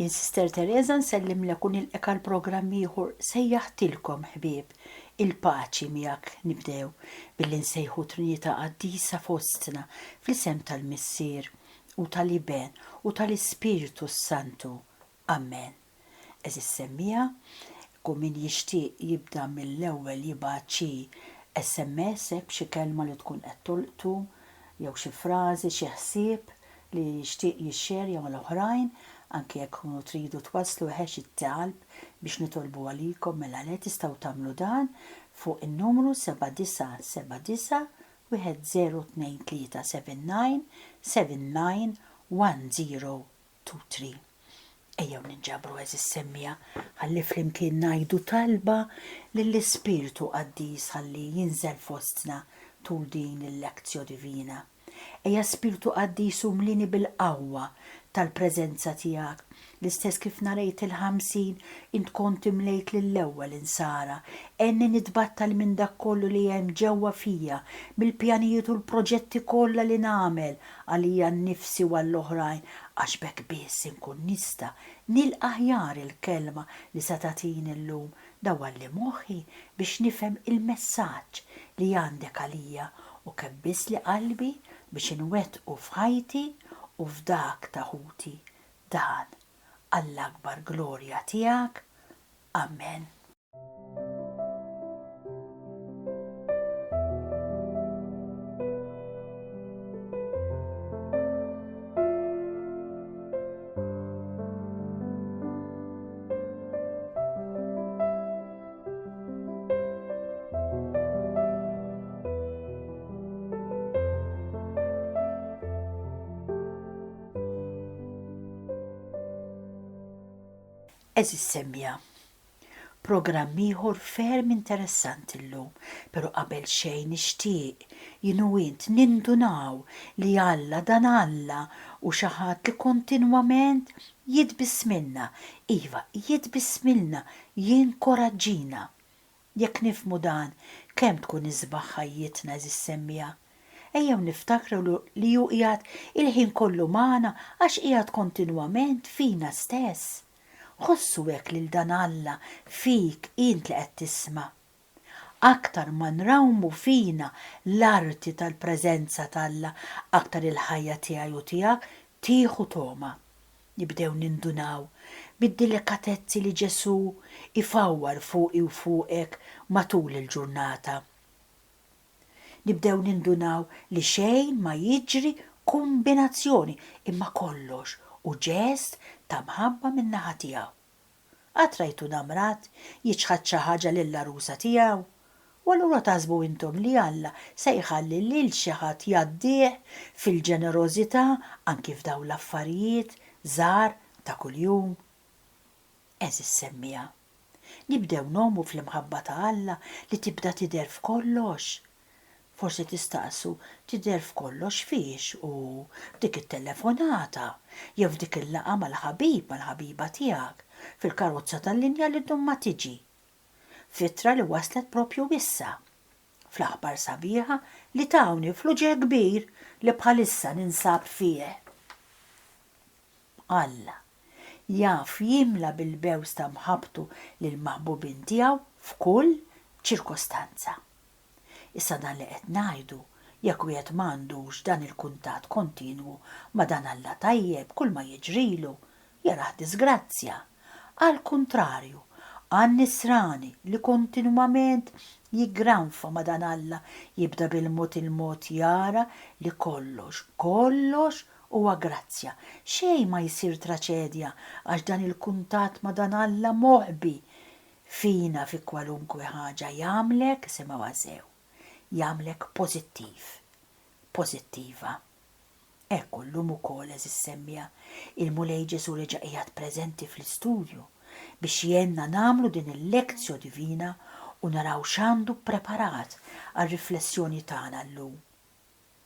Jien Sister Teresa nsellimlek u nilqek għal programm ieħor sejjaħtilkom ħbieb il-paċi miegħek nibdew billi nsejħu Trinità Qaddisa fostna fl-isem tal-Missier u tal-Iben u tal-Ispiritu Santu. Amen. Eżis semmija, ku min jixtieq jibda mill-ewwel jibgħat xi SMS b'xi kelma li tkun qed tolqtu jew xi frażi xi ħsieb li jixtieq jixxerja mal-oħrajn, anke jekk kunu tridu twasslu xi talb biex nitolbu għalikom mela le tistgħu tagħmlu dan fuq in-numru 7979 102379 791023. Ejjew ninġabru eżis semmija ħalli flimkien ngħidu talba lill-Ispiritu Qaddis ħalli jinżel fostna tul din il-lezzjo divina. Ejja Spiritu Qaddis umlini bil-qawwa tal-preżenza tiegħek. L-istess kif narejt il-50 int kont imlejt lill-ewwel insara. Enni nitbattal minn dak kollu li hemm ġewwa fija, bil-pjanijiet u l-proġetti kollha li nagħmel għalija nnifsi u għall-oħrajn għax bekk biss inkun nista' nilqa' aħjar il-kelma li se tagħtini llum dawalli moħħi biex nifhem il-messaġġ li għandek għalija u kebbis li qalbi biex inwettqu f'ħajti u f'dak taħuti dan għall-akbar glorja tiegħek. Amen. Eżis semmija, programm ieħor ferm interessanti llum, però qabel xejn nixtieq jienu int nindunaw li Alla dan Alla u xi ħadd li kontinwament jitbissmilna, iva jitbissmilna, jinkoraġġina. Jekk nifhmu dan, kemm tkun isbaħ ħajjitna eżis semmija. Ejjew niftakru li hu qiegħed il-ħin kollu magħna għax qiegħed kontinwament fina stess. Ħossu hekk lil dan Alla fik int li qed tisma'. Aktar ma nrawmu fina l-arti tal-preżenza t'Alla, aktar il-ħajja tiegħi u tiegħek tieħu toma. Nibdew nindunaw bid-delikatezzi li Ġesu ifawwar fuqi u fuqek matul il-ġurnata. Nibdew nindunaw li xejn ma jiġri kombinazzjoni imma kollox u ġest ta' mħabba min-naħa tiegħu. Għatrajtu namrat jiġħad xi ħaġa lill-arusa tiegħu, u allura taħsbu intom li Alla se jħalli lil xi ħadd jgħaddih fil-ġenerożità anki f'dawn l-affarijiet żgħar ta' kuljum. Eżis semmija. Nibdew nomu fl-imħabba ta' Alla li tibda tidher f'kollox. Forsi tistaqsu tidher f'kollox fiex u f'dik it-telefonata, jew f'dik il-laqgħa mal-ħabiba tiegħek, fil-karozza tal-linja li ddum ma tiġi. Fittra li waslet propju issa. Fl-aħbar sabiħa li tawni fluġer kbir li bħalissa ninsab fih. Alla jaf jimla bil-bews ta' mħabtu lil maħbubin tiegħu f'kull ċirkostanza. Issa dan li qed ngħidu jekk wieħed m'għandux dan il-kuntatt kontinwu ma' dan Alla tajjeb kull ma jiġrilu jarah disgrazzja. Al kontrarju, għan nisrani li kontinwament jiggranfa ma' dan Alla jibda bil-mod il-mod jara li kollox huwa grazzja. Xejn ma jsir traċedja għax dan il-kuntatt ma' dan Alla moħbi fina fi kwalunkwe ħaġa jagħmlek sema ważew. Jagħmlek pożittiva. Ekku llum ukoll eżis semmija il-mulej Ġesu reġa' qiegħed preżenti fl-istudju biex jenna nagħmlu din il-lezzjo divina u naraw x'għandu preparat għar-riflessjoni tagħna llum.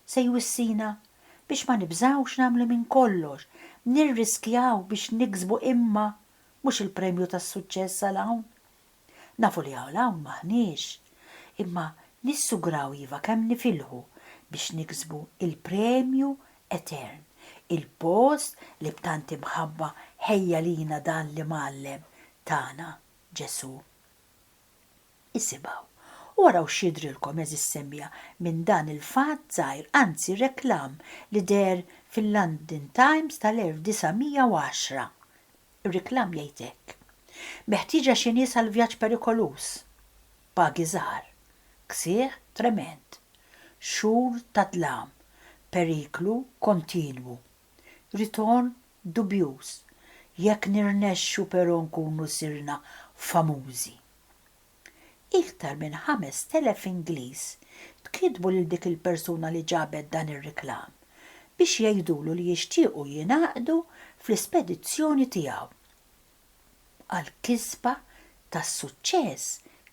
Se jwissina biex ma nibżawx nagħmlu minn kollox, nirriskjaw biex niksbu imma mhux il-premju tas-suċċess għal hawn. Nafu li hawn maħniex, imma nissugraw iva kemm nifilħu biex niksbu il-premju etern, il-post li b'tant imħabba ħejja lina dan li mallem tana Ġesu. Isibaw, u waraw xidrilkom eżis semmija minn dan il-fatt żgħir, anzi reklam li der fil-London Times tal-1910. Ir-reklam jgħid hekk: meħtieġa xi nies għal vjaġġ perikolus, pagi żgħar, ksieħ trement, xhur ta' dlam, periklu kontinwu, ritorn dubjuż, jekk nirnexxu però nkunu sirna famużi. Iktar minn 5,000 Ingliż tkitbu lil dik il-persuna li ġabet dan ir-reklam biex jgħidulu li jixtiequ jingħaqdu fl-ispedizzjoni tiegħu. Għall-kisba tas-suċċess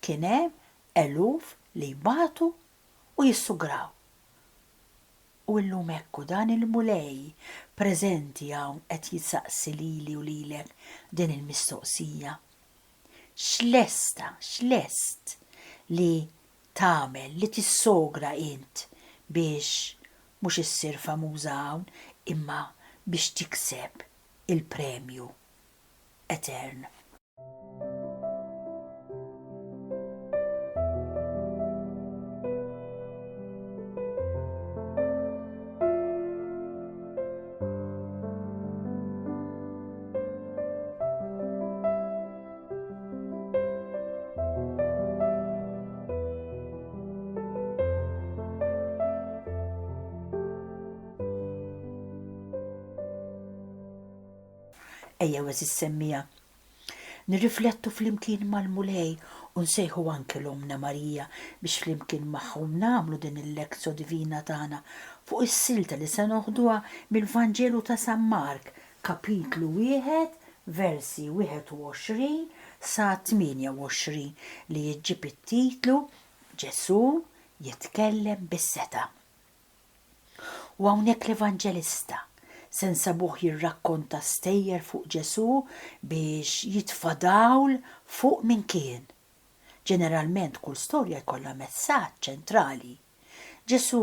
kien hemm eluf li jbagħtu u jissugraw. U llum hekk dan il-mulej preżenti hawn qed jisaqsi lili u lilek din il-mistoqsija. X'lest li tagħmel li tissogra int biex mhux issir famuża hawn imma biex tikseb il-premju etern. Ejjew eżis semmija nirriflettu flimkien mal-mulej u nsejħu anke l-Omna Marija biex flimkien magħhom nagħmlu din il-lezzjo divina tagħna fuq is-silta li se noħduha mill-Vanġelu ta' San Mark, kapitlu 1, versi 21 sa 28 li jiġġib it-titlu Ġesu jitkellem bis-seta'. U hawnhekk l-Evanġelista se nsabuh jirrakkonta stejjer fuq Ġesu biex jitfa' dawl fuq min kien. Ġeneralment kull storja jkollha messaġġ ċentrali. Ġesu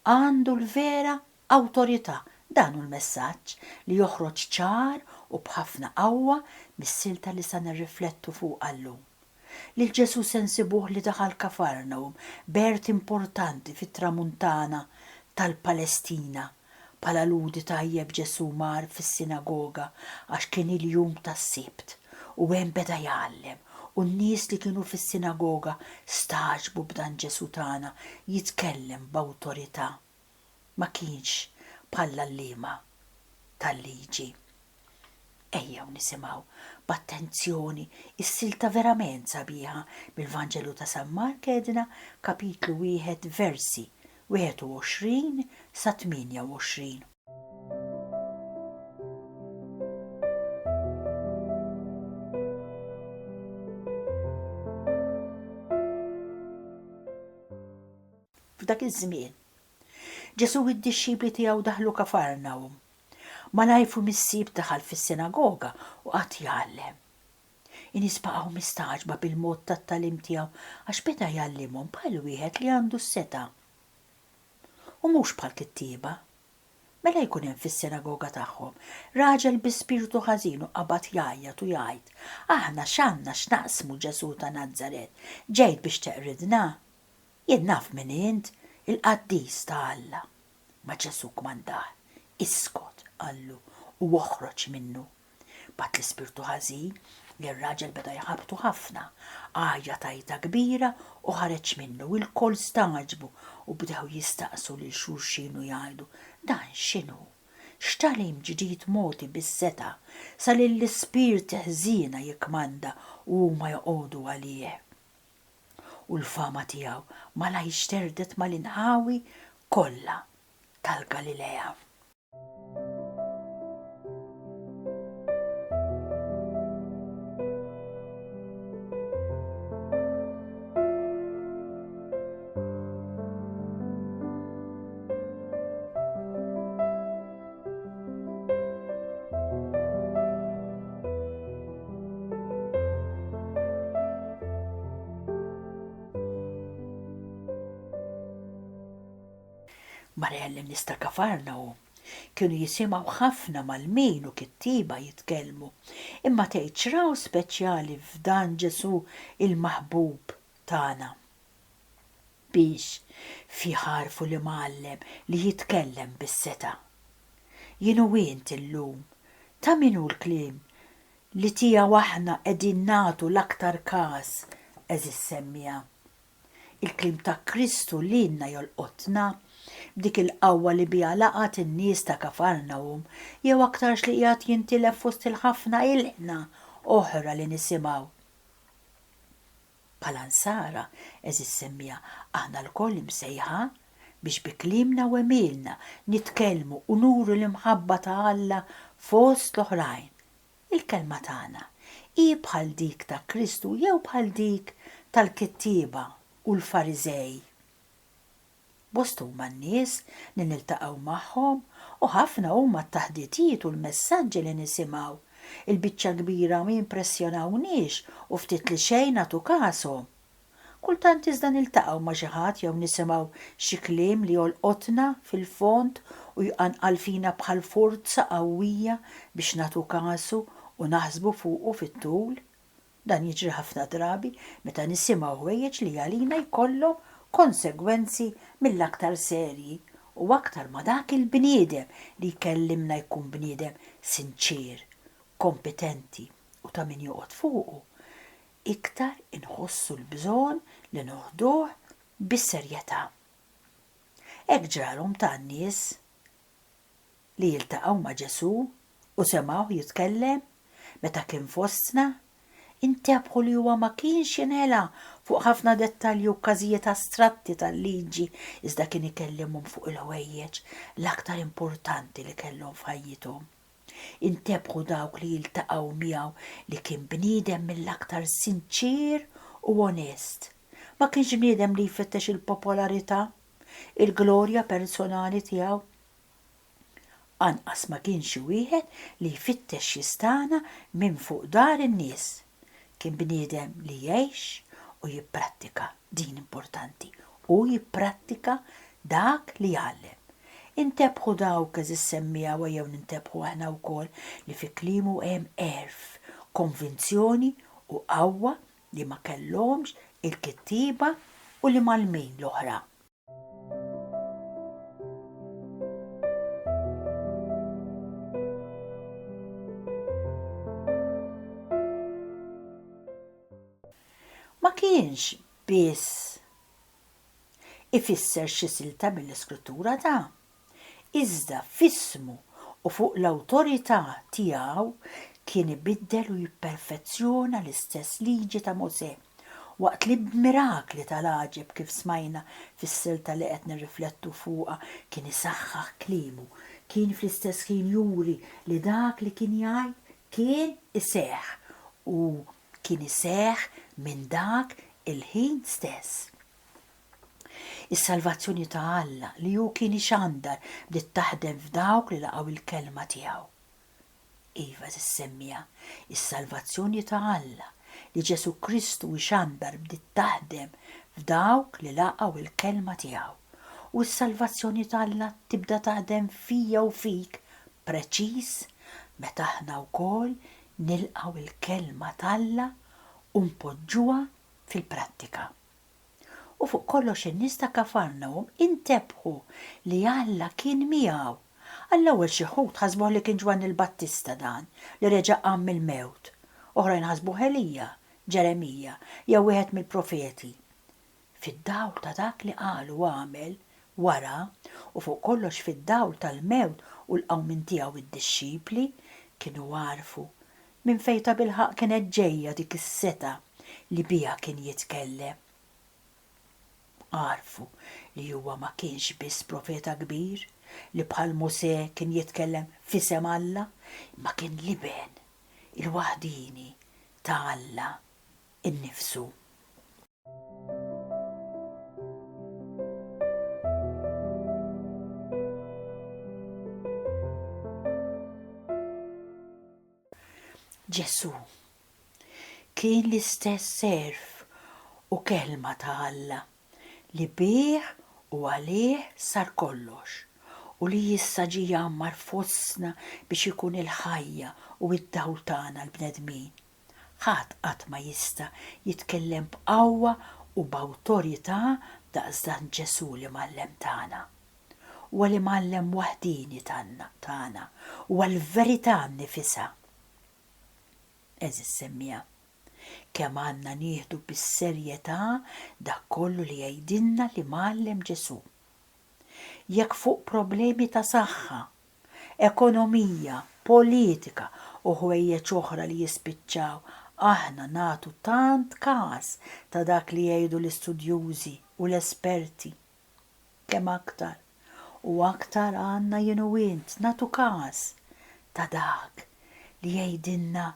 għandu l-vera awtorità, dan hu l-messaġġ li joħroġ ċar u b'ħafna qawwa mis-silta li se nirriflettu fuqha llum. Lil Ġesu se nsibuh li daħal Kafarnawm, bert importanti fit-tramuntana tal-Palestina. Pala ludi tajjeb Ġesu mar fis-sinagoga għax kien il-jum tas-sibt u hemm beda jgħallem u n-nies li kienu fis-sinagoga staġbu b'dan Ġesu tagħna jitkellem b'awtorità. Ma kienx bħalla l-liema tal-liġi. Ejjew nisimgħu b'attenzjoni is-silta verament sabiħa bil-Vanġelu ta' San Mark edna kapitlu 1 versi 21 sa 28. F'dak iż-żmien Ġesu u d-dixxipli tiegħu daħlu Kafarnawm. Malajr mis-sib daħal fis-sinagoga u qatt jgħallem. In-nies baqgħu mistaġba bil-mod tat-tagħlim tiegħu għax beda jgħallimhom bħal wieħed li għandu s-seta'. U mhux bħal kittieba. Mela jkun hemm fis-sinagoga tagħhom raġel bi spiritu ħażin u qabad jgħajjat u jgħid: aħna x'għandna x'naqsmu Ġesu ta' Nażaret, ġejt biex teqridna. Jien naf min int, il-Qaddis ta' Alla. Ma Ġesu kmandah: iskot qallu u oħroġ minnu. Bat l-ispirtu ħażin li r-raġel beda jħabtu ħafna, għajja tajta kbira u ħareġ minnu, il-kol staġbu u bdew jistaqsu lil xulxin u jgħidu: dan x'inhu? X'talim ġdid moti bis-seta' sa li l-ispirt ħżiena jikmanda u huma joqogħdu għalih. U l-fama tiegħu mala jixterdet mal-inħawi kollha tal-Galilea. Mara jgħallem nista' Kafarnawm Kienu jisimaw ħafna mal-min u kittiba jitkellmu, imma tgħid xraw speċjali f'dan Ġesu il-maħbub tagħna biex fiħarfu li mgħallem li jitkellem bis-seta. Jien u int illum ta' minu l-kliem li tiegħu aħna qegħdin nagħtu l-aktar każ eżis semmija. Il-kliem ta' Kristu li lna jolqotna b'dik il-qawwa li biha laqat in-nies ta' Kafarnawm jew aktarx li qiegħed jintilef fost il-ħafna ilħna oħra li nisimgħu. Bħala nsara eżis semmija aħna l-koll imsejħa biex bi kliemna u għemilna nitkellmu u nuru l-imħabba ta' Alla fost l-oħrajn. Il-kelma tagħna hi bħal dik ta' Kristu jew bħal dik tal-kittieba u l-Fariżej. Bost huma n-nies li niltaqgħu magħhom u ħafna huma t-taħdietijiet u l-messaġġi li nisimgħu. Il-biċċa kbira ma jimpressjonawniex u ftit li xejn nagħtu każhom. Kultant iżda niltaqgħu ma' xi ħadd jew nisimgħu xi kliem li jolqotna fil-fond u jqanqal fina bħal forza qawwija biex nagħtu kasu u naħsbu fuqu fit-tul. Dan jiġri ħafna drabi meta nisimgħu ħwejjeġ li għalina jkollhom konsegwenzi mill-aktar serji u aktar ma dak il-bniedem li jkellimna jkun bniedem sinċir, kompetenti u ta' min joqgħod fuqu. Iktar inħossu l-bżonn li noħduh bis-serjetà. Hekk ġralhom ta' nies li jiltaqgħu ma' Ġesu u semgħuh jitkellem meta kien fostna, intebħu li huwa ma kienx jinħela fuq ħafna dettalji u każijiet astratti tal-liġi iżda kien ikellimhom fuq il-ħwejjeġ l-aktar importanti li kellhom f'ħajjithom. Intebħu dawk li jiltaqgħu miegħu li kien bniedem mill-aktar sinċir u onest. Ma kienx bniedem li jfittex il-popolarità, il-glorja personali tiegħu. Anqas ma kienx wieħed li jfittex jistana minn fuq dar in-nies. Kien bniedem li jgħix u jipprattika, din importanti, u jipprattika dak li jgħallem. Intebħu dawk eżis semmija u jew nintebħu aħna wkoll li fi kliemu hemm erf, konvinzjoni u qawwa li ma kellhomx il-kittiba u li mal-min l-oħra. Ma kienx biss ifisser xi silta mill-iskrittura ta' iżda f'ismu u fuq l-awtorità tiegħu kien ibiddel u jipperfezzjona l-istess liġi ta' Mosè waqt li b'mirakli tal-għaġeb kif smajna fis-silta li qed nirriflettu fuqha kien isaħħaħ kliemu, kien fl-istess ħin juri li dak li kien jgħid kien iseħħ u kien iseħħ minn dak il-ħin stess. Is-salvazzjoni ta' Alla li hu kien ixandar bdiet taħdem f'dawk li laqgħu il-kelma tiegħu. Iva semmija, is-salvazzjoni ta' Alla li Ġesu Kristu ixandar bdiet taħdem f'dawk li laqgħu il-kelma tiegħu. U s-salvazzjoni ta' Alla tibda taħdem fija u fik preċiż meta aħna wkoll nilqgħu il-kelma tal-Alla u npoġġuha fil-prattika. U fuq kollox in-nies ta' Kafarnawm intebħu li Alla kien miegħu. Għall-ewwel xi ħud ħasbuh li kien Ġwann il-Battista dan li reġa' qam mill-mewt. Oħrajn ħasbuh Elija, Ġeremija jew wieħed mill-profeti. Fid-dawl ta' dak li qal u għamel wara u fuq kollox fid-dawl tal-mewt u l-qawmin tiegħu id-dixxipli kienu għarfu minn fejn ta' bilħaq kienet ġejja dik is-seta li biha kien jitkellem. Għarfu li huwa ma kienx biss profeta kbir li bħal Mosè kien jitkellem f'isem Alla, ma kien liben il-waħdini ta' Alla innifsu. Ġesu kien l-istess serf u kelma ta' Alla li bih u għalih sar kollox u li jissa ġi jammar fostna biex ikun il-ħajja u id-dawl tagħna l-bnedmin. Ħadd qatt ma jista' jitkellem b'qawwa u b'awtorità daqs dan Ġesu li mallem tagħna. U li mallem waħdini tagħna u għall-verità nnifisha. Eżis semmija, kemm għandna nieħdu bis-serjetà dak kollu li jgħidilna li mallem Ġesu. Jekk fuq problemi ta' saħħa, ekonomija, politika u ħwejjeġ oħra li jispiċċaw, aħna nagħtu tant każ ta' dak li jgħidu l-istudjużi u l-esperti. Kemm aktar u aktar għandna jien u int nagħtu każ ta' dak li jgħidilna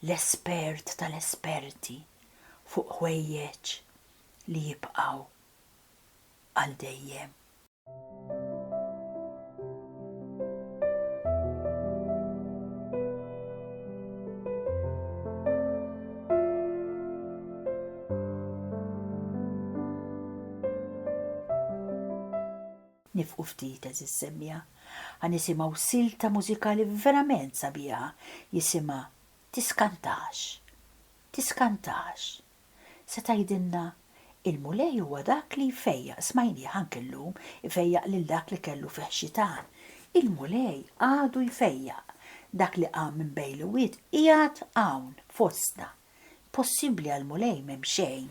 l-espert tal-esperti fuq ħwejjeġ li jibqgħu għal dejjem. Nifqu ftit eżis semmija, għan nisimaw silta mużikali verament sabiħa jisima Tiskantax. Se tgħidilna il-mulej huwa dak li jfejjaq, smajni anke llum ifejjaq lil dak li kellu fih xitan. Il-mulej għadu jfejjaq, dak li qam minn bejn l-wied qiegħed hawn fostna. Possibbli għal-mulej m'hemm xejn,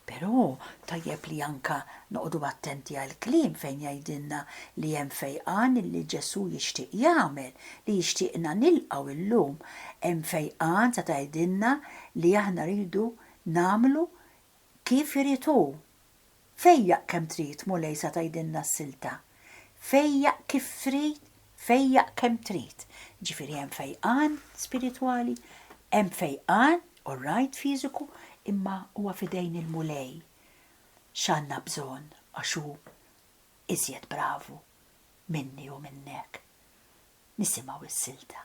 però tajjeb li anka noqogħdu attenti għall-kliem fejn jgħidilna li hemm fejqan li Ġesu jixtieq jagħmel, li jixtieqna nilqgħu illum, hemm fejqan ta' tgħidilna li aħna rridu nagħmlu kif irid hu. Fejjaq kemm trid mulej sa tgħidilna s-silta. Fejjaq kif trid, fejjaq kemm trid. Ġifieri hemm fejqan spiritwali, hemm fejqan orrajt fiżiku, imma huwa fidejn il-mulej. X'għandna bżonn għax hu iżjed bravu minni u minnek. Nisimgħu is-silta.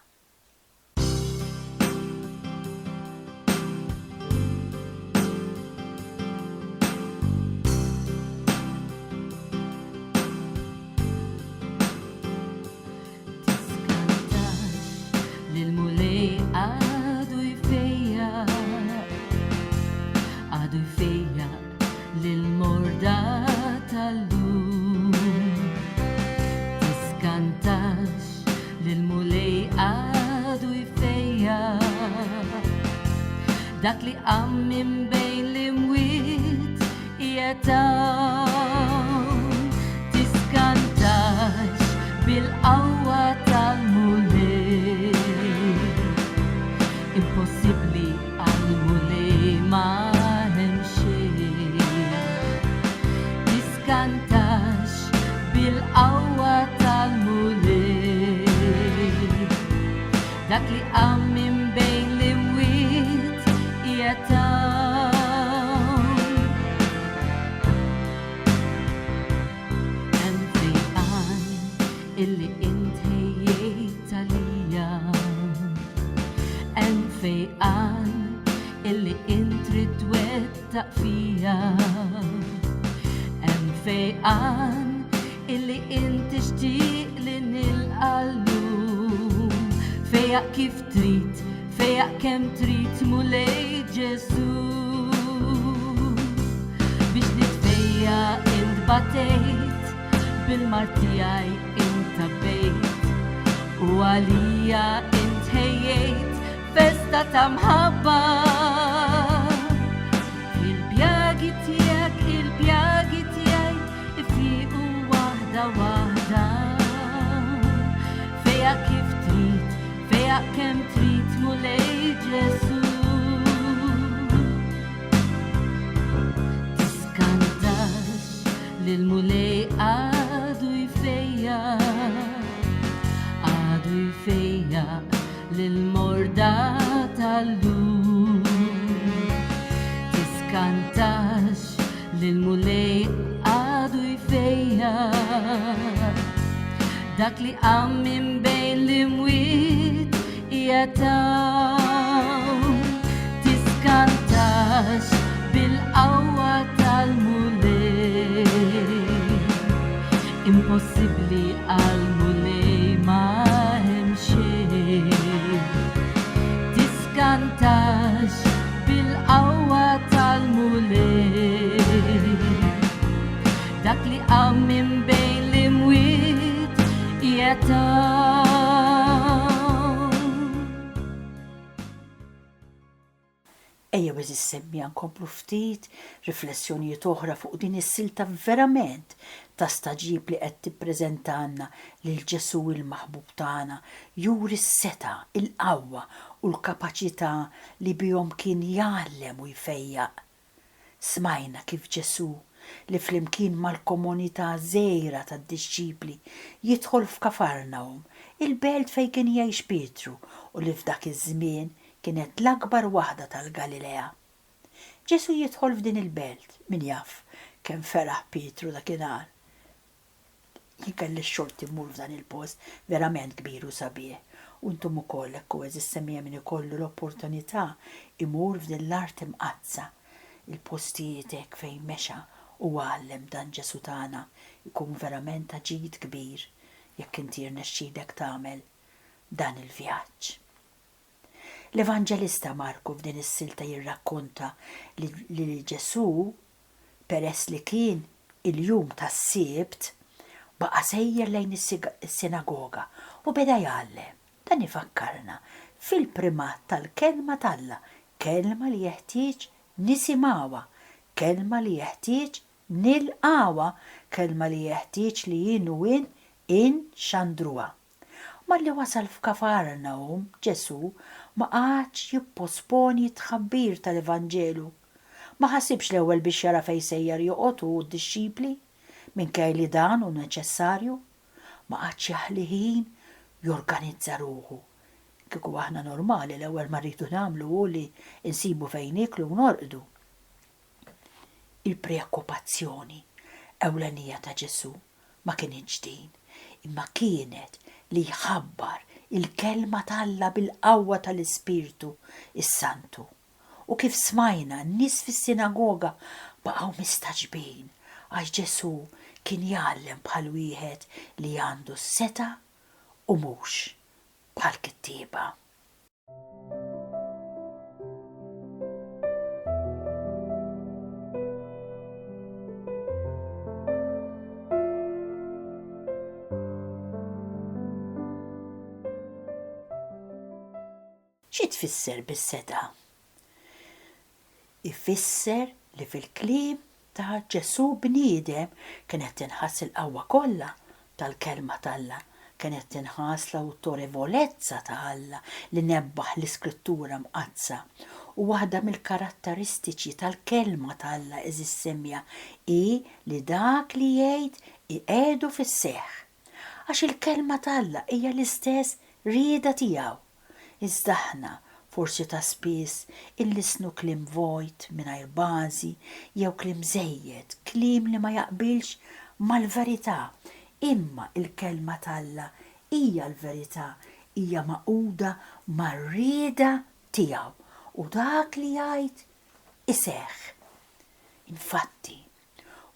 Dak li qam minn bejn l-imwiet qiegħed hawn. Tiskantax bil-qawwa tal-mulej. Impossibbli għall-mulej ma hemm xejn. Tiskantax bil-qawwa tal-mulej. Dak li qam minn bejn l-imwiet qiegħed hawn. Hemm fejqan illi int ħejjejt għalija. Hemm fejqan illi int trid twettaq fija. Hemm fejqan illi int tixtieq li nilqa' llum. Fejjaq kif trid, fejjaq kemm trid mulej Ġesu. Biex nitfejjaq int batejt, bil-mart tiegħi int tabbejt u għalija int ħejjejt festa ta' mħabba. Il-pjagi tiegħi ifiequ waħda waħda. Fejjaq kif trid, fejjaq kemm trid mulej Ġesu. Tiskantax lill-mulej għadu jfejjaq lill-morda tal-lum. Tiskantax lill-mulej għadu jfejjaq dak li qam minn bejn l-imwiet qiegħed hawn. Tiskantax bil-qawwa tal-mulej. Impossibbli għall-mulej lejl. Dak li qam minn bejn l-imwiet jetaw. Ejja eżis semmi nkomplu ftit riflessjonijiet oħra fuq din is-silta verament ta' staġib li qed tippreżentanna lil Ġesu il-maħbub tagħna, juri s-seta, il-qawwa u l-kapaċità li bihom kien jgħallem u jfejjaq. Smajna kif Ġesu li flimkien mal-komunità żgħira tad-disċipli jidħol f'Kafarnawm, il-belt fejn kien jgħix Pietru u li f'dak iż-żmien kienet l-akbar waħda tal-Galilea. Ġesu jidħol f'din il-belt, min jaf kemm feraħ Pietru dakinhar. Jien kelli x-xorti mmur f'dan il-post verament kbir u sabiħ. U ntom ukoll hekk eżis semmija min ikollu l-opportunità imur f'din l-art imqazza. Il-postijiet hekk fejn mexa u għallem dan Ġesu tagħna jkun verament aġid kbir jekk inti rnexxielek tagħmel dan il-vjaġġ. L-Evanġelista Marku f'din is-silta jirrakkonta li Ġesu peress li kien il-jum tas-Sibt baqa' sejjer lejn is-sinagoga u beda jgħallem. Dan ifakkarna fil-primat tal-kelma talla, kelma li jeħtieġ nisimgħuha, kelma li jeħtieġ nilqawha, kelma li jeħtieġ li jien u inxandruha. Malli wasal f'Kafarnawm Ġesu ma qagħadx jipposponi tħabbir tal-Evanġelu. Ma ħassibx l-ewwel biex jara fejn sejjer joqgħod u d-disċipli minkejja li dan hu neċessarju. Ma qagħadx jaħli ħin jorganizza ruħu. Kieku aħna normali l-ewwel ma rridu nagħmlu hu li insibu fejn niklu u norqdu. Il-preokkupazzjoni ewlenija ta' Ġesu ma kienx din, imma kienet li jħabbar il-kelma talla bil-qawwa tal-Ispirtu is-Santu. U kif smajna n-nies fis-sinagoga baqgħu mistaġbin għax Ġesu kien jgħallem bħal wieħed li għandu s-seta u mhux bħal kittieba. Xi tfisser bis-seta? Ifisser li fil-kliem ta' Ġesu bniedem kienet tinħass il-qawwa kollha tal-kelma talla, kienet tinħass l-awtorevolezza ta' Alla li nebbaħ l-iskrittura mqazza. U waħda mill-karatteristiċi tal-kelma talla eżis semmija hi li dak li jgħid iqiegħdu fis-seħħ. Għax il-kelma talla hija l-istess rieda tiegħu. Iżda aħna forsi ta' spiss illisnu kliem vojt mingħajr bażi jew kliem żejjed, kliem li ma jaqbilx mal-verità. Imma il-kelma talla hija l-verità, hija maquda mar-rieda tiegħu u dak li jgħid iseħħ. Infatti,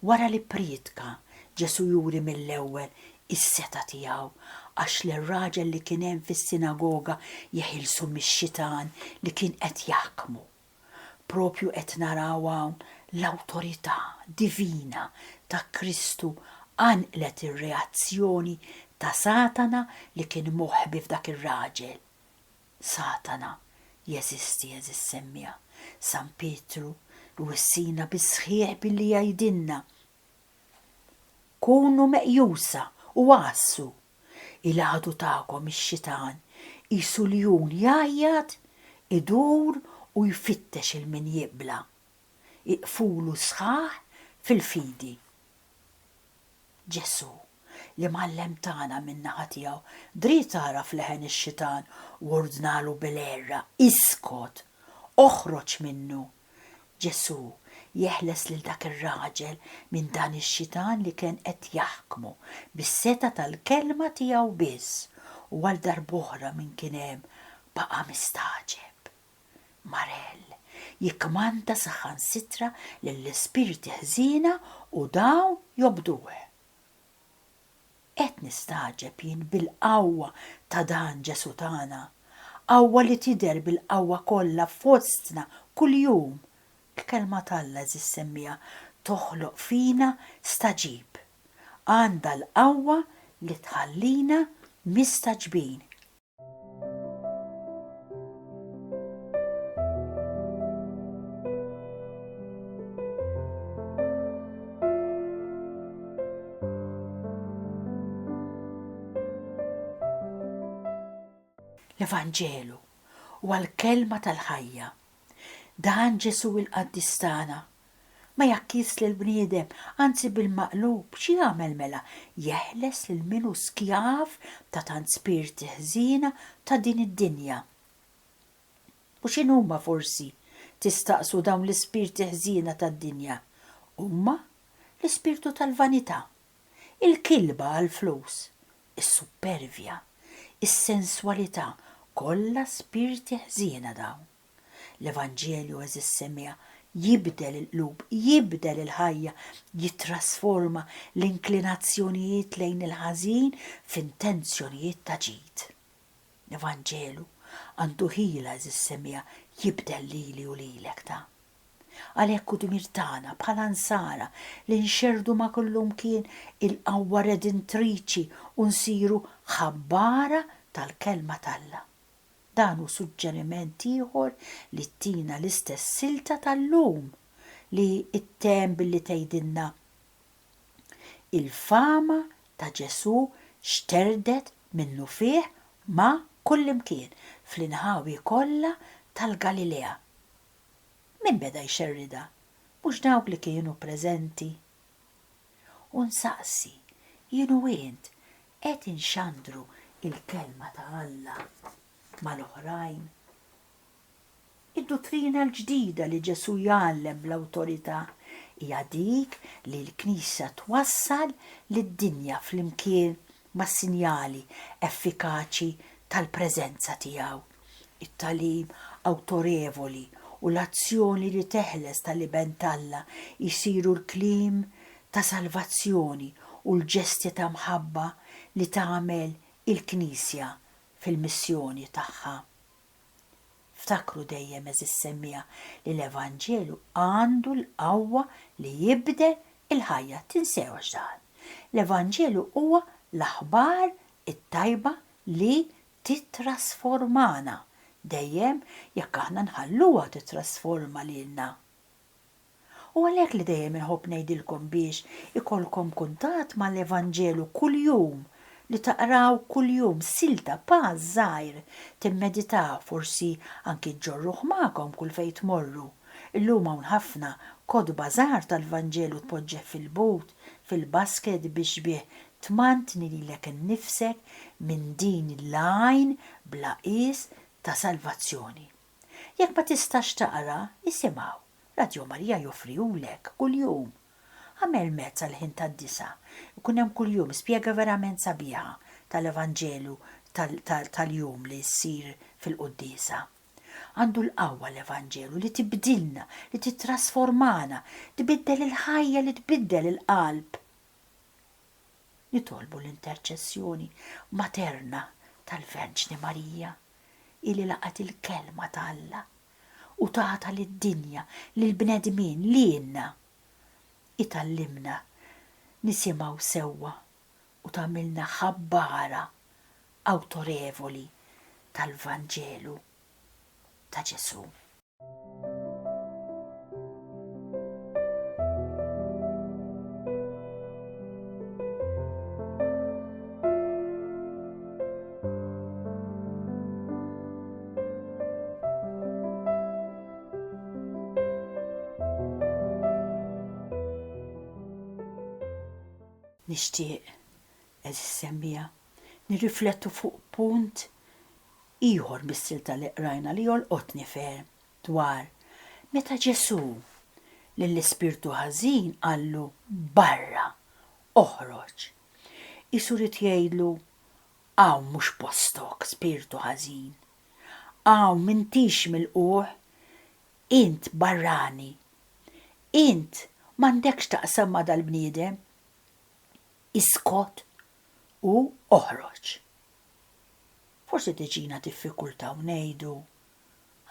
wara li priedka Ġesu juri mill-ewwel is-seta tiegħu għax l-raġel li kien hemm fis-sinagoga jeħilsu mix-xitan li kien qed jaħkmu. Propju qed naraw hawn l-awtorità divina ta' Kristu għanqlet ir-reazzjoni ta' Satana li kien moħbi f'dak ir-raġel. Satana jeżisti eżis semmija. San Pietru wissina bisħieħ billi jgħidilna kunu meqjusa u għassu il-għadu tagħkom ix-xitan qisu l-jun jgħajjad idur u jfittex il-min jibla. Iqfulu sħaħ fil-fidi. Ġesu li mallem tagħna min-naħa tiegħu dritt tara fleħen ix-xitan u ordnalu bil-erra iskot, oħroġ minnu. Ġesu jeħles lil dak ir-raġel minn dan ix-xitan li kien qed jaħkmu bis-seta tal-kelma tiegħu biss u għal darb'oħra minn kien hemm baqa' mistaġeb. Marell jikkmanda saħansitra lill-ispiriti ħżiena u dawn jobduh. Qed nistaġeb jien bil-qawwa ta' dan Ġesu tagħna, qawwa li tidher bil-qawwa kollha f'wostna kuljum. il-kelma tal-Alla zissemmija toħloq fina staġib. Għandha l-qawwa li tħallina mistaġbin. L-Evanġelu huwa l-kelma tal-ħajja. Dan Ġesu il-Qaddistana ma jakkis l-bniedem, anzi bil-maqlub, xi jagħmel mela jeħles lil minu skjav ta' tant spirti ħżiena ta' din id-dinja. U x'inhuma forsi tistaqsu dawn l-ispirti ħżiena tad-dinja? Huma l-ispirtu tal-vanità, il-kilba għall-flus, is-supervja, is-sensualità, kollha spirti ħżiena dawn. L-Evanġelju eżissemmija jibdel il-qlub, jibdel il-ħajja, jitrasforma l-inklinazzjonijiet lejn il-ħażin f'intenzjonijiet ta' ġid. L-Evanġelu għandu ħila eżissemmija jibdel lili u lilek ta'. Għalhekk u dmir tagħna bħala nsara li nxerdu ma' kullum kien il-qawwa redintriċi u nsiru ħabbara tal-kelma tal-Alla. Dan hu suġġeriment ieħor li ttina l-istess silta tal-lum li it-tem billi tgħidilna il-fama ta' Ġesu xterdet minnu fih ma' kullimkien fl-inħawi kollha tal-Galilea. Min beda jxerrida? Mhux dawk li kienu preżenti. U nsaqsi, jienu int qed inxandru il-kelma ta' Alla mal-oħrajn. Id-dottrina l-ġdida li Ġesu jgħallem bl-awtorità hija dik li l-Knisja twassal lid-dinja flimkien mas-sinjali effikaċi tal-preżenza tiegħu. It-talim awtorevoli u l-azzjoni li teħles tal-iben tal-Alla jisiru l-kliem ta' salvazzjoni u l-ġesti ta' mħabba li tagħmel il-Knisja fil-missjoni tagħha. Ftakru dejjem eżissemmija li l-Evanġelu għandu l-qawwa li jibdel il-ħajja, tinsewx dan. L-Evanġelu huwa l-aħbar it-tajba li titrasformana dejjem jekk aħna nħalluha titrasforma lilna. U għalhekk li dejjem inħobb ngħidilkom biex ikolkom kuntatt mal-Evanġelu kuljum, li taqraw kuljum silta paż żgħir timmeditaw forsi anki ġġorruh magħkom kull fejn tmorru. Illum hawn ħafna kodba żgħar tal-Vanġelu tpoġġeħ fil-but, fil-basket biex bih tmantni lilek innifsek minn din il-lajn bla qis ta' salvazzjoni. Jekk ma tistax taqra, isimgħu. Radio Marija joffriwlek kuljum. Għamel mezz għal-ħin tad-disa. Ikun hemm kuljum spjega verament sabiħa tal-Evanġelu tal-jum li ssir fil-Quddisa. Għandu l-qawwa l-Evanġelu li tibdilna, li titrasformana, tbiddel il-ħajja li tbiddel il-qalb. Nitolbu l-interċessjoni materna tal-Verġni Marija illi laqat il-kelma tal-Alla u tagħta lid-dinja lill-bnedmin lilna. Itallimna nisimgħu sewwa u tagħmilna ħabbara awtorevoli tal-Vanġelu ta' Ġesu. Nixtieq eżissemmija nirriflettu fuq punt ieħor mis-silta li qrajna li jolqotni ferm dwar meta Ġesu lill-ispirtu ħażin qallu barra oħroġ. Isu rid jgħidlu hawn mhux postok spirtu ħażin. Hawn m'intix milquh, int barrani. Int m'għandekx taqsam ma' dal-bniedem. Iskot u oħroġ. Forsi tiġina diffikultà u ngħidu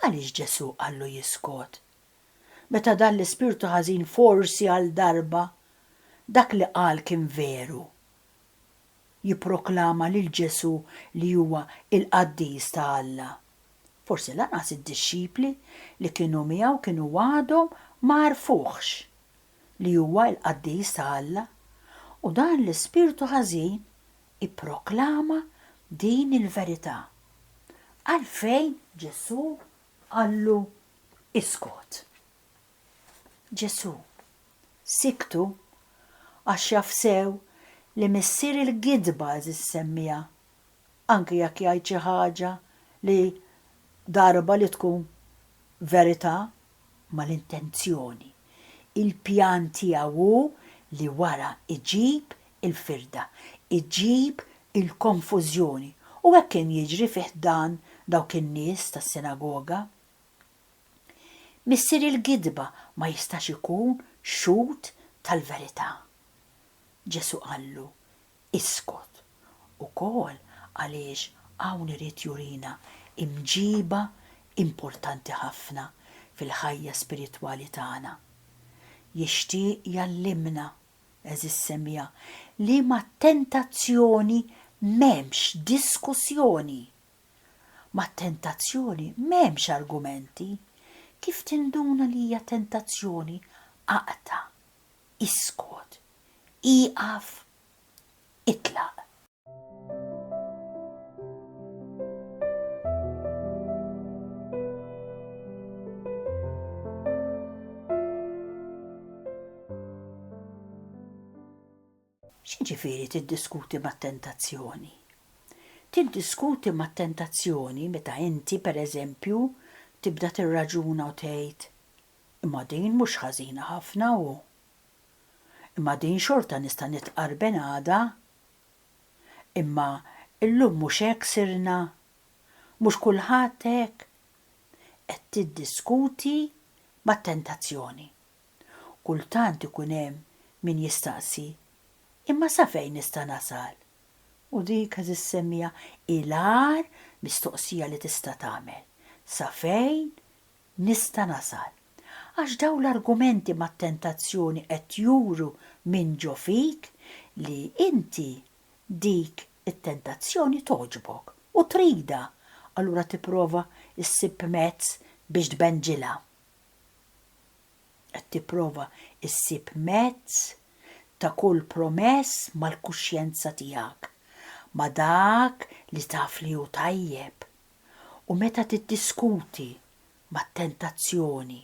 għaliex Ġesu qallu jiskot. meta dan l-ispirtu ħażin forsi għal darba dak li qal kien veru. Jipproklama lil Ġesu li huwa il-qaddis ta' Alla. Forsi lanqas id-dixxipli li kienu miegħu kienu għadhom ma għarfuhx li huwa l-qaddis ta' Alla, u dan l-ispirtu ħażin ipproklama din il-verità. Għalfejn Ġesu qallu iskot. Ġesu siktu għax jaf sew li missier il-gidba semmija, anke jekk jgħid xi ħaġa li darba li tkun verità mal-intenzjoni. Il-pjan tiegħu li wara iġib il-firda, iġib il-konfużjoni, u hekk kien jiġri fih dan dawk in-nies tas-sinagoga. Missier il-gidba ma jistax ikun xut tal-verità. Ġesu qallu iskot, ukoll għaliex hawn irid jurina imġiba importanti ħafna fil-ħajja spiritwali tagħna. Jixtieq jallimna eżis semmija li ma' tentazzjoni m'hemmx diskussjoni. Ma' tentazzjoni m'hemmx argumenti. Kif tinduna li hija tentazzjoni? Aqta, iskot, iqaf, itlaq. X'jiġifieri tiddiskuti mat-tentazzjoni? Tiddiskuti mat-tentazzjoni meta inti pereżempju tibda tirraġuna u tgħid imma din mhux ħażina ħafna u imma din xorta nista' nitqarben għada, imma illum mhux hekk sirna, mhux kulħadd hekk. Qed tiddiskuti mat-tentazzjoni. Kultant ikun hemm min jistaqsi imma sa fejn nista' nasal? U dik eżis semmija il-għar mistoqsija li tista' tagħmel. Sa fejn nista' nasal? Għax daw l-argumenti mat-tentazzjoni qed juru minn ġo fik li inti dik it-tentazzjoni toġbok u trida, allura tipprova issib mezz biex tbenġilha. Qed tipprova issib mezz ta' kull promess mal-kuxjenza tiegħek, ma' dak li taf li hu tajjeb. U meta tiddiskuti mat-tentazzjoni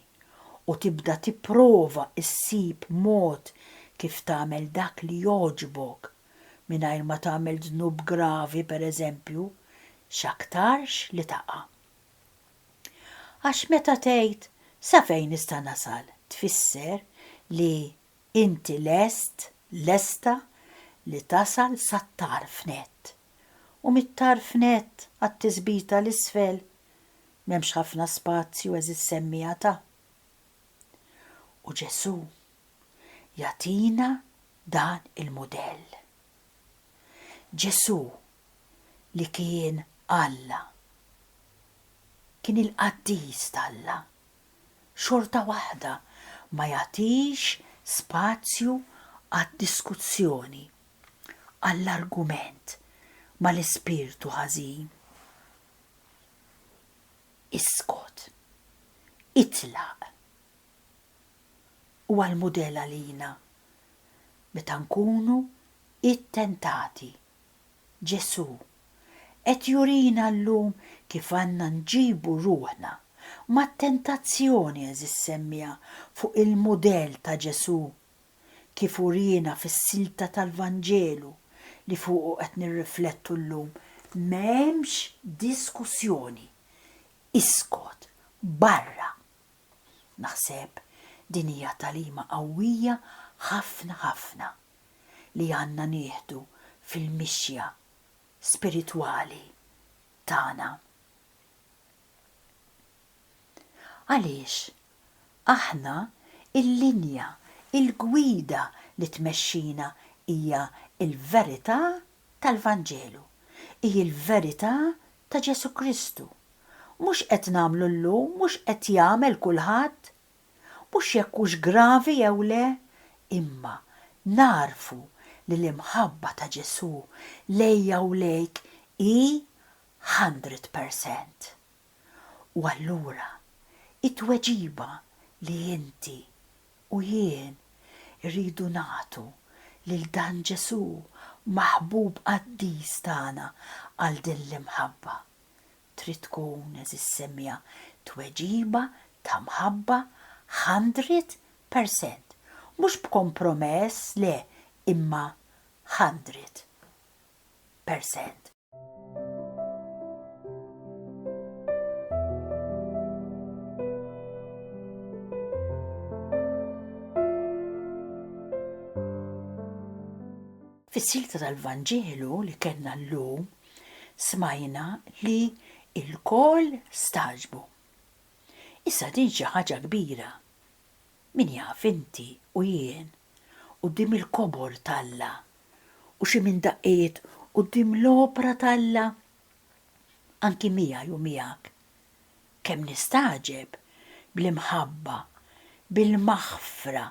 u tibda tipprova issib mod kif tagħmel dak li jogħġbok mingħajr ma tagħmel dnub gravi pereżempju, x'aktarx li taqa'. Għax meta tgħid sa fejn nista' nasal, tfisser li inti lesta li tasal sat-tarf nett. U mit-tarf nett għat-tiżbita l-isfel m'hemmx ħafna spazju eżis semmija ta'. U Ġesu jagħtina dan il-mudell. Ġesu li kien Alla, kien il-qaddis tal-Alla, xorta waħda ma jagħtix spazju għad-diskussjoni, għall-argument mal-ispirtu ħażin. Iskot, itlaq. U għal-mudell għalina meta nkunu it-tentati. Ġesu qed jurina llum kif għandna nġibu ruħna mat-tentazzjoni eżis semmija fuq il-mudell ta' Ġesu kif urina fis-silta tal-Vanġelu li fuqu qed nirriflettu llum. M'hemmx diskussjoni. Iskot, barra. Naħseb din hija talima qawwija ħafna li għandna nieħdu fil-mixja spiritwali tagħna. Għaliex aħna il-linja, il-gwida li tmexxina hija il-verità tal-Vanġelu, hija il-verità ta' Ġesu Kristu. Mhux qed nagħmlu llum, mhux qed jagħmel kulħadd, mhux jekk hux gravi jew le, imma narfu li l-imħabba ta' Ġesu lejja u lejk hi 100%. U allura it-tweġiba li inti u jien irridu nagħtu lil dan Ġesu maħbub qaddis tagħna għal din l-imħabba trid tkun eżis semmija tweġiba ta' mħabba 100%. Mhux b'kompromess le, imma 100%. Fis-silta tal-Vanġelu li kellna llum smajna li il-kol staġbu. Issa din xi ħaġa kbira. Min jaf inti u jien quddiem il-kobor talla u xi min daqqiet quddiem l-opra talla anki miegħi u miegħek. Kemm nistaġeb bl-imħabba, bil-maħfra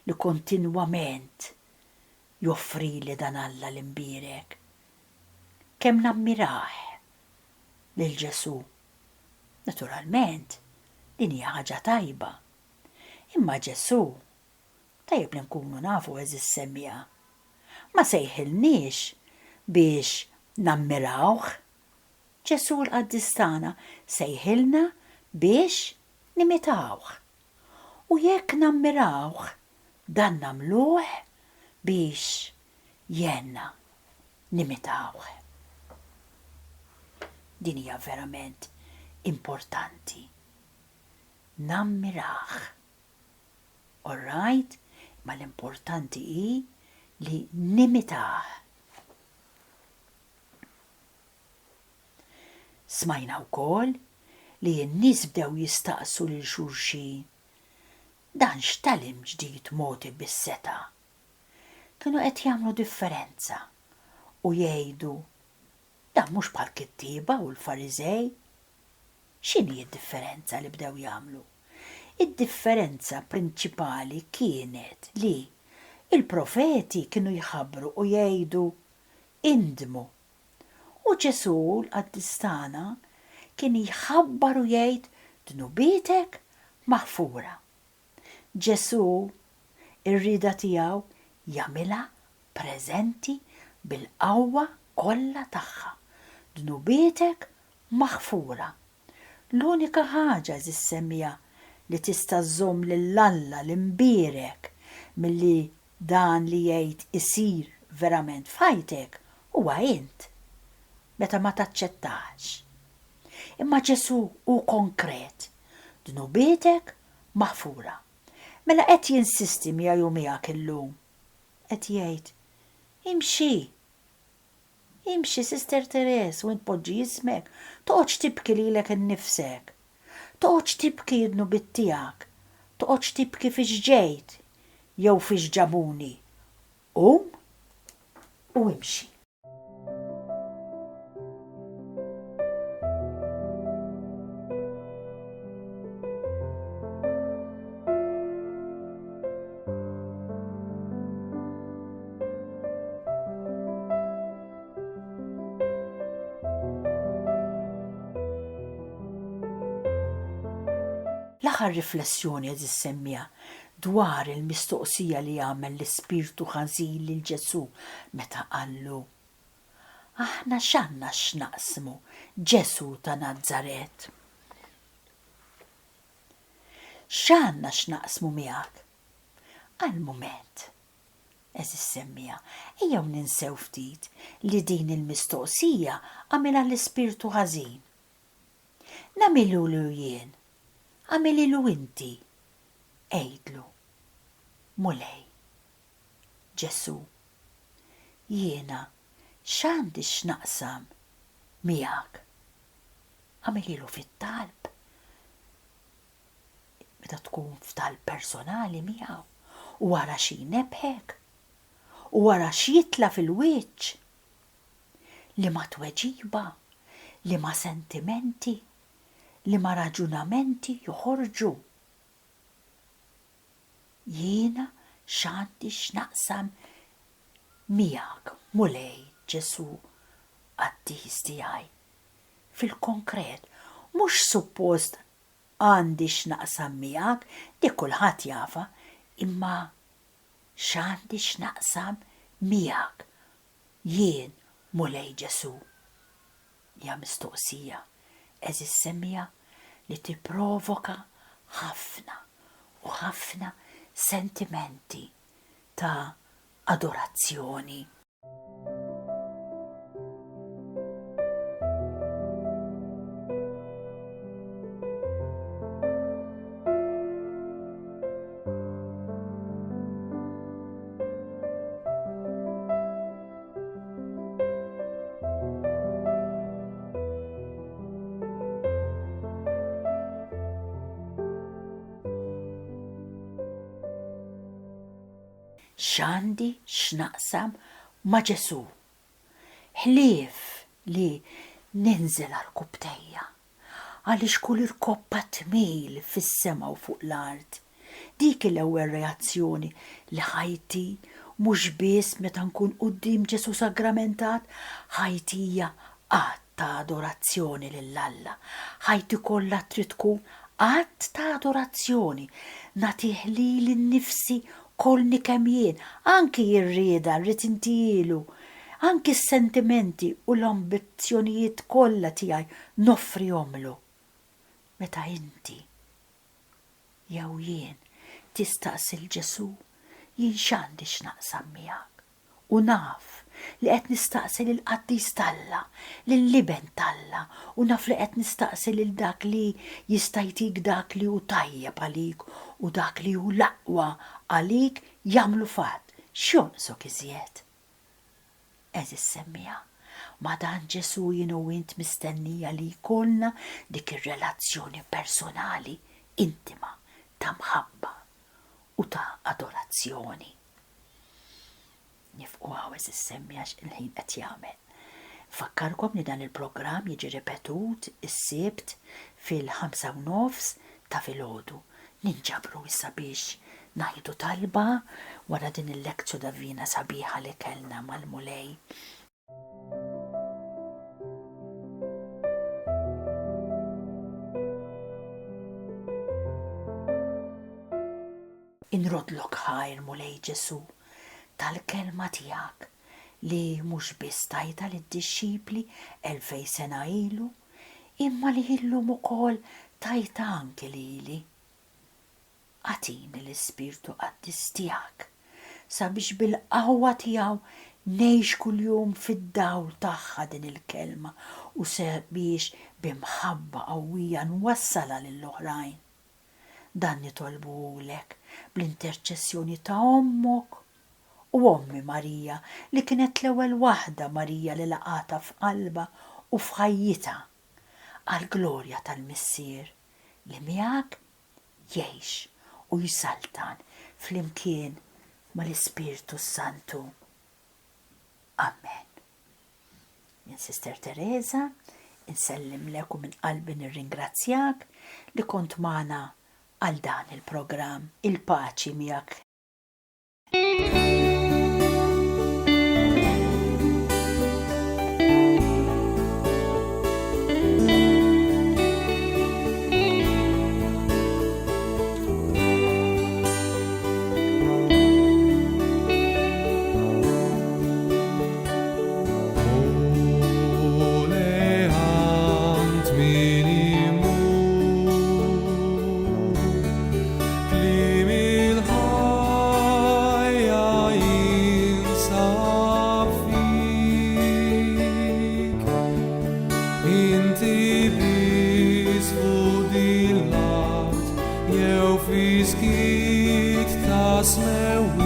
li kontinwament joffri li dan Alla l-imbierek. Kemm nammirah lil Ġesu. Naturalment, din hija ħaġa tajba. Imma Ġesu, tajjeb li nkunu nafu eżis semmija. Ma sejħilniex biex nammirawh. Ġesu l-qaddis tagħna sejħilna biex nimitawh. U jekk nammirawh, dan nagħmluh biex jenna nimitawh. Din hija verament importanti. Nammirah. All right? Ma l-importanti hi li nimitah. Smajna wkoll li n-nies bdew jistaqsu lil xulxin dan x'talim ġdid moti bis-seta. Kienu qed jagħmlu differenza u jgħidu dan mhux bħal kittieba u l-Fariżej. X'inhi d-differenza li bdew jagħmlu? Id-differenza prinċipali kienet li il-profeti kienu jħabbru u jgħidu indmu. U Ġesu l-qaddis tagħna kien jħabbar u jgħid dnubietek maħfura. Ġesu ir-rida tiegħu jagħmilha preżenti bil-qawwa kollha tagħha. Dnubietek maħfura. L-unika ħaġa żissemmija li tista' żżomm lil Alla l-imbierek milli dan li jgħid isir verament f'ħajtek huwa int meta ma taċċettax. Imma Ġesu hu konkret. Dnubietek maħfura. Mela qed jinsisti miegħi u miegħek illum. Qed jgħid imxi Sister Teres u poġġi jismek, toqgħodx tibki lilek innifsek, toqgħodx tibki d-nubiet tiegħek, toqgħodx tibki fiex ġejt jew fiex ġabuni. U imxi. L-aħħar riflessjoni eżis semmija dwar il-mistoqsija li għamel l-Ispirtu ħażin lil Ġesu meta qallu aħna x'għandna x'naqsmu Ġesu ta' Nażaret. X'għandna x'naqsmu miegħek? Għal-mument, eżis semmija, ejjew ninsew ftit li din il-mistoqsija għamilha l-Ispirtu ħażin. Nagħmilu jien. Għamililu inti, ejdlu, mulej, Ġesu, jiena x'għandi x'naqsam miegħek. Għamililu fit-talb, meta tkun f'talb personali miegħu, u wara xi nebħek, u wara x'jitla fil-wiċċ, li ma tweġiba, li ma sentimenti, li ma raġunamenti joħorġu. jiena x'għandi x'naqsam miegħek mulej Ġesu Qaddiż tiegħi. Fil-konkret, mhux suppost għandi x'naqsam miegħek, dik kulħadd jafa, imma x'għandi x'naqsam miegħek jien mulej Ġesu. Ja mistoqsija eżis semmija li tipprovoka ħafna u ħafna sentimenti ta' adorazzjoni. X'għandi x'naqsam ma' Ġesu. Ħlief li ninżel għall-kubtejja għaliex kull irkoppa tmil fis-sema u fuq l-art. Dik l-ewwel reazzjoni li ħajti mhux biss meta nkun quddiem Ġesu sagramentat, ħajtija qatt ta' adorazzjoni lill-Alla. Ħajti kollha trid tkun qatt ta' adorazzjoni nagħtih lili nnifsi kolni kemm jien, anki jirrieda rrid intilu, anki s-sentimenti u l-ambizzjonijiet kollha tiegħi noffrihomlu. Meta inti jew jien tistaqsil Ġesu, jien x'għandi x'naqsam miegħek. U naf li qed nistaqsil il-Qaddiż Alla, lill-liben Alla, u naf li qed nistaqsil lil dak li jista' jtik dak li hu tajjeb għalik u dak li hu l-aqwa għalik jagħmlu fatt x'jonqsok iżjed. Eżis semmija, ma dan Ġesu jien u int mistennija li jkollna dik ir-relazzjoni personali intima ta' mħabba u ta' adorazzjoni. Nifqu għawez is-semmi għax il-ħin qed jagħmel. Fakkarkom li dan il-programm jiġi ripetut is-sibt fil-5:30 ta' filgħodu. Ninġabru issa biex ngħidu talba wara din il-lezzju davvina sabiħa li kellna mal-mulej. Inrodlok ħajr mulej Ġesu tal-kelma tiegħek li mhux biss tajta lid-dixxipli 2000 sena ilu, imma li illum ukoll tajta anke lili. Għatini l-Ispirtu Qaddiż tiegħek sabiex bil-qawwa tiegħu ngħix kuljum fid-dawl tagħha din il-kelma u sabiex bimħabba qawwija nwassalha lill-oħrajn. Dan nitolbulek bl-interċessjoni ta' ommok u ommi Marija li kienet l-ewwel waħda Marija li laqata f'qalba u f'ħajjitha għall-glorja tal-Missier li miegħek jgħix u jsaltan flimkien mal-Ispirtu Santu. Amen. Jien Sister Teresa insellimlek u minn qalbi nirringrazzjak li kont magħna għal dan il-programm. Il-paċi miegħek. Jew fi skit ta' smew